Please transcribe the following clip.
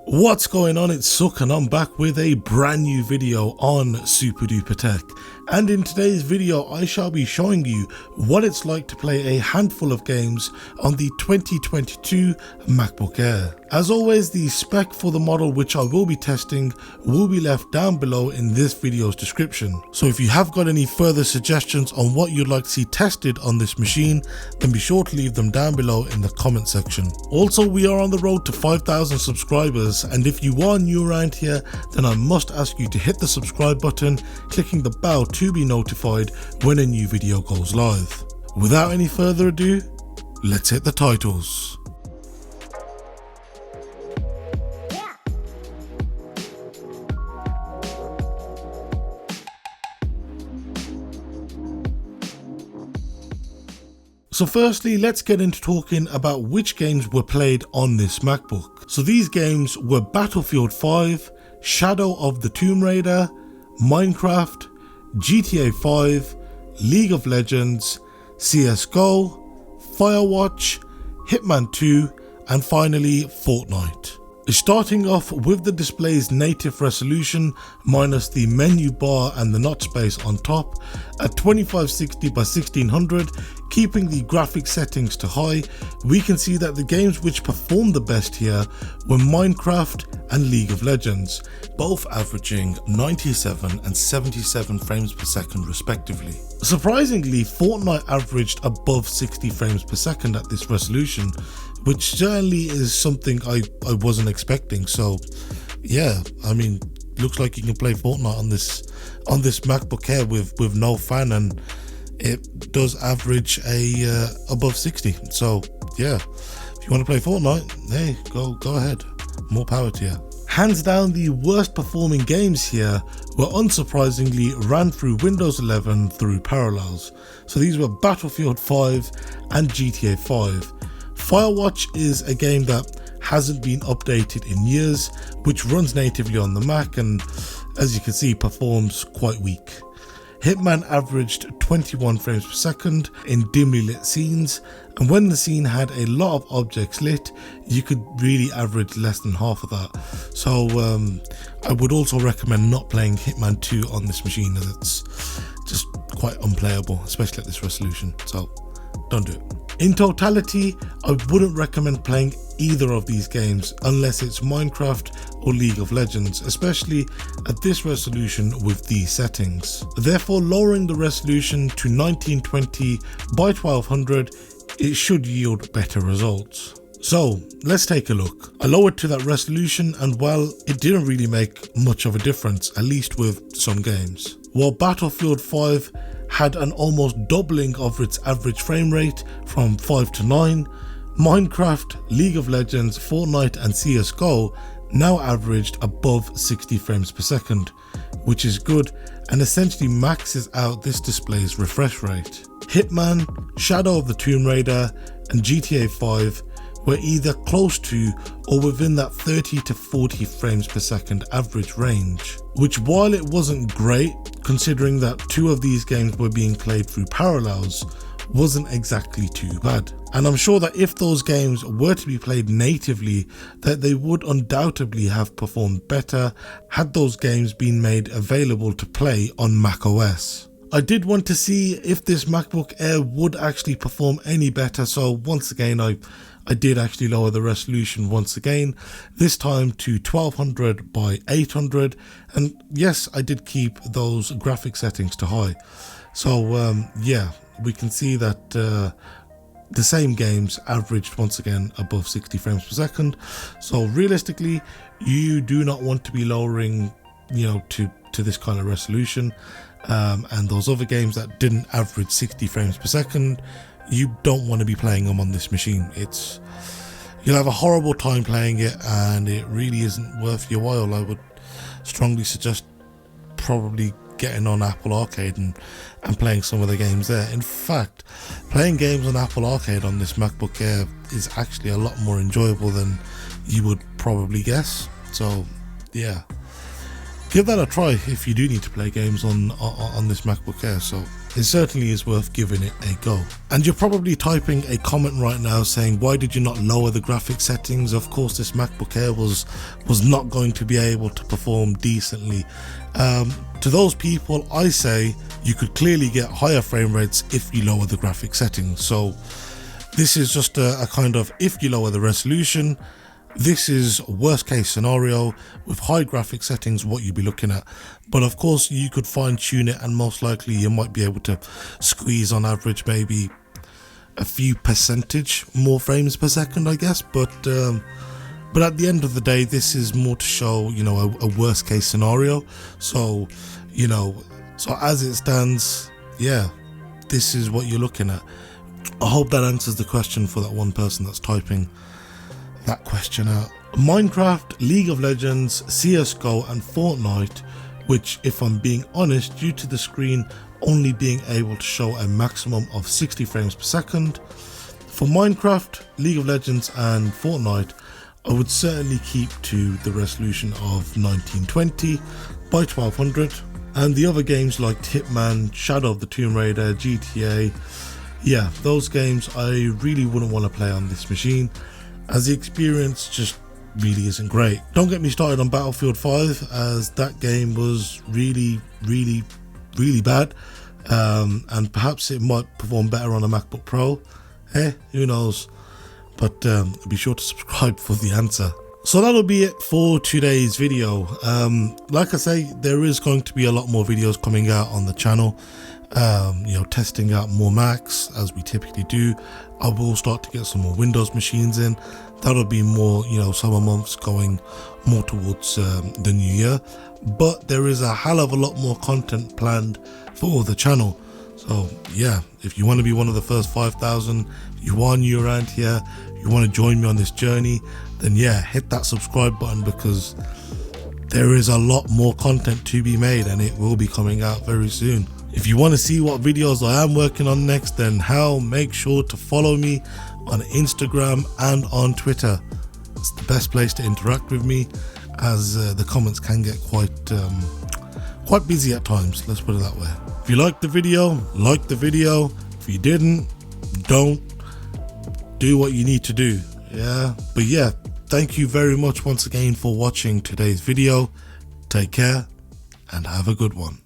What's going on? It's Suck and I'm back with a brand new video on SuperDuprTech, and in today's video I shall be showing you what it's like to play a handful of games on the 2022 MacBook Air. As always, the spec for the model which I will be testing will be left down below in this video's description. So if you have got any further suggestions on what you'd like to see tested on this machine, then be sure to leave them down below in the comment section. Also, we are on the road to 5,000 subscribers, and if you are new around here, then I must ask you to hit the subscribe button, clicking the bell to be notified when a new video goes live. Without any further ado, let's hit the titles. So firstly, let's get into talking about which games were played on this MacBook. So these games were Battlefield 5, Shadow of the Tomb Raider, Minecraft, GTA 5, League of Legends, CSGO, Firewatch, Hitman 2, and finally Fortnite. Starting off with the display's native resolution minus the menu bar and the notch space on top at 2560 by 1600, keeping the graphic settings to high, we can see that the games which performed the best here were Minecraft and League of Legends, both averaging 97 and 77 frames per second respectively. Surprisingly, Fortnite averaged above 60 frames per second at this resolution, which certainly is something I wasn't expecting. So yeah, I mean, looks like you can play Fortnite on this MacBook Air with no fan, and it does average above 60. So yeah, if you want to play Fortnite, hey, go ahead, more power to you. Hands down, the worst performing games here were unsurprisingly ran through Windows 11 through Parallels. So these were Battlefield 5 and GTA 5. Firewatch is a game that hasn't been updated in years, which runs natively on the Mac and, as you can see, performs quite weak. Hitman averaged 21 frames per second in dimly lit scenes, and when the scene had a lot of objects lit, you could really average less than half of that. So I would also recommend not playing Hitman 2 on this machine, as it's just quite unplayable, especially at this resolution, so don't do it. In totality, I wouldn't recommend playing either of these games unless it's Minecraft or League of Legends, especially at this resolution with these settings. Therefore, lowering the resolution to 1920 by 1200, it should yield better results. So let's take a look. I lowered to that resolution, and well, it didn't really make much of a difference, at least with some games. While Battlefield 5 had an almost doubling of its average frame rate from 5 to 9, Minecraft, League of Legends, Fortnite and CSGO now averaged above 60 frames per second, which is good and essentially maxes out this display's refresh rate. Hitman, Shadow of the Tomb Raider and GTA 5 were either close to or within that 30 to 40 frames per second average range, which, while it wasn't great considering that two of these games were being played through Parallels, wasn't exactly too bad. And I'm sure that if those games were to be played natively, that they would undoubtedly have performed better had those games been made available to play on macOS. I did want to see if this MacBook Air would actually perform any better, so once again I did actually lower the resolution once again, this time to 1200 by 800, and yes, I did keep those graphic settings to high. So yeah, we can see that the same games averaged once again above 60 frames per second. So realistically, you do not want to be lowering, to this kind of resolution, and those other games that didn't average 60 frames per second, you don't want to be playing them on this machine. You'll have a horrible time playing it, and it really isn't worth your while. I would strongly suggest probably getting on Apple Arcade and playing some of the games there. In fact, playing games on Apple Arcade on this MacBook Air is actually a lot more enjoyable than you would probably guess. So yeah, give that a try if you do need to play games on this MacBook Air. So it certainly is worth giving it a go. And you're probably typing a comment right now saying, why did you not lower the graphics settings? Of course, this MacBook Air was not going to be able to perform decently. To those people, I say you could clearly get higher frame rates if you lower the graphics settings. So this is just a kind of, if you lower the resolution, this is worst case scenario with high graphic settings, what you'd be looking at. But of course you could fine tune it, and most likely you might be able to squeeze on average maybe a few percentage more frames per second, I guess. But at the end of the day, this is more to show, you know, a worst case scenario. So, you know, so as it stands, yeah, this is what you're looking at. I hope that answers the question for that one person that's typing that question out. Minecraft, League of Legends, CSGO and Fortnite, which, if I'm being honest, due to the screen only being able to show a maximum of 60 frames per second. For Minecraft, League of Legends and Fortnite, I would certainly keep to the resolution of 1920 by 1200. And the other games like Hitman, Shadow of the Tomb Raider, GTA, yeah, those games I really wouldn't want to play on this machine, as the experience just really isn't great. Don't get me started on Battlefield 5, as that game was really bad, and perhaps it might perform better on a MacBook Pro. Who knows? But be sure to subscribe for the answer. So that'll be it for today's video. Like I say, there is going to be a lot more videos coming out on the channel, you know, testing out more Macs as we typically do. I will start to get some more Windows machines in. That'll be more, you know, summer months, going more towards the new year. But there is a hell of a lot more content planned for the channel. So yeah, if you want to be one of the first 5,000, you are new around here, you want to join me on this journey, then yeah, hit that subscribe button, because there is a lot more content to be made and it will be coming out very soon. If you want to see what videos I am working on next, then hell, make sure to follow me on Instagram and on Twitter. It's the best place to interact with me, as the comments can get quite busy at times, let's put it that way. If you liked the video, like the video. If you didn't, don't. Do what you need to do. Yeah, but yeah, thank you very much once again for watching today's video. Take care and have a good one.